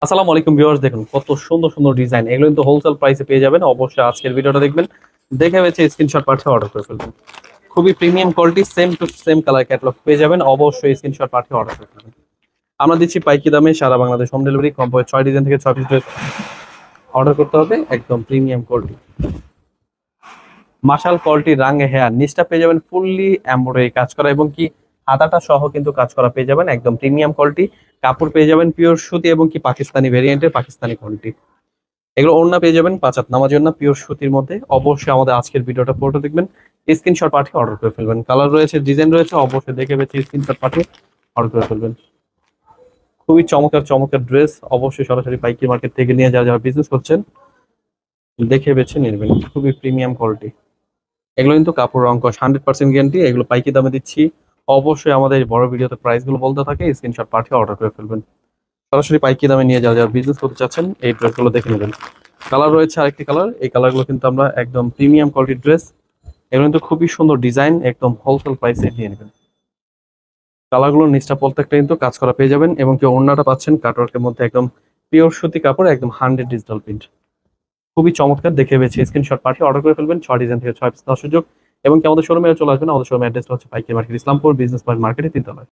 আসসালামু আলাইকুম ভিউয়ার্স, দেখুন কত সুন্দর সুন্দর ডিজাইন। এগুলো কিন্তু হোলসেল প্রাইসে পেয়ে যাবেন। অবশ্যই আজকের ভিডিওটা দেখবেন, দেখে হচ্ছে স্ক্রিনশট পাঠিয়ে অর্ডার করে ফেলবেন। খুবই premium quality, same to same colour catalogue পেয়ে যাবেন। অবশ্যই স্ক্রিনশট পাঠিয়ে অর্ডার করে ফেলবেন। আমরা দিচ্ছি পাইকি দামে সারা বাংলাদেশ হোম ডেলিভারি। কমপক্ষে 6 ডিজাইন থেকে 6 পিস ড্রেস অর্ডার করতে হবে, একদম প্রিমিয়াম কোয়ালিটি। মার্শাল কোয়ালিটি রাঙে হেয়ার নিচটা পেয়ে যাবেন ফুললি এমব্রয়ডারি কাজ করা, এবং কি হাতাটা সহ কিন্তু কাজ করা পেয়ে যাবেন। একদম প্রিমিয়াম কোয়ালিটি কাপড় পেয়ে যাবেন, পিওর সুতি এবং কি পাকিস্তানি ভেরিয়েন্টের পাকিস্তানি কোয়ালিটি। এগুলো ওড়না পেয়ে যাবেন 5 হাত নামার জন্য পিওর সুতির মধ্যে। অবশ্যই আমাদের আজকের ভিডিওটা পুরোটা দেখবেন, স্ক্রিনশট পাঠিয়ে অর্ডার করে ফেলবেন। কালার রয়েছে, ডিজাইন রয়েছে, অবশ্যই দেখে বেছে স্ক্রিনশট পাঠিয়ে অর্ডার করে ফেলবেন। খুবই চমৎকার চমৎকার ড্রেস। অবশ্যই সরাসরি পাইকারি মার্কেট থেকে নিয়ে যারা যারা বিজনেস করছেন দেখে বেছে নিয়ে নেবেন। খুবই প্রিমিয়াম কোয়ালিটি। এগুলো কিন্তু কাপড় রং কস 100% গ্যারান্টি। এগুলো পাইকারি দামে দিচ্ছি। অবশ্যই আমাদের বড় ভিডিওতে প্রাইস গুলো বলতে থাকে, স্ক্রিনশট পাঠিয়ে অর্ডার করে ফেলবেন। সরাসরি পাইকারি দামে নিয়ে যারা যারা বিজনেস করতে চাচ্ছেন এই ড্রেসগুলো দেখে নেবেন। কালার রয়েছে আরেকটি কালার, এই কালারগুলো কিন্তু আমরা একদম প্রিমিয়াম কোয়ালিটির ড্রেস। এগুলো কিন্তু খুবই সুন্দর ডিজাইন, একদম হোলসেল প্রাইসে দিয়ে নেবেন। কালারগুলোর নিচটা প্রত্যেকটা কিন্তু কাজ করা পেয়ে যাবেন, এবং কি ওড়নাটা পাচ্ছেন কাটওয়ার্কের মধ্যে একদম পিওর সুতি কাপড়, একদম 100 ডিজিটাল প্রিন্ট। খুবই চমৎকার, দেখে বেছে স্ক্রিনশট পাঠিয়ে অর্ডার করে ফেলবেন। 6 ডিজাইন থেকে 6 পিস দেওয়ার সুযোগ। এবং কি আমাদের শোরুমে চলে আসবেন। আমাদের শোরুমের অ্যাড্রেসটা হচ্ছে পাইকারি মার্কেট, ইসলামপুর বিজনেস পয়েন্ট মার্কেটে 3 তলায়।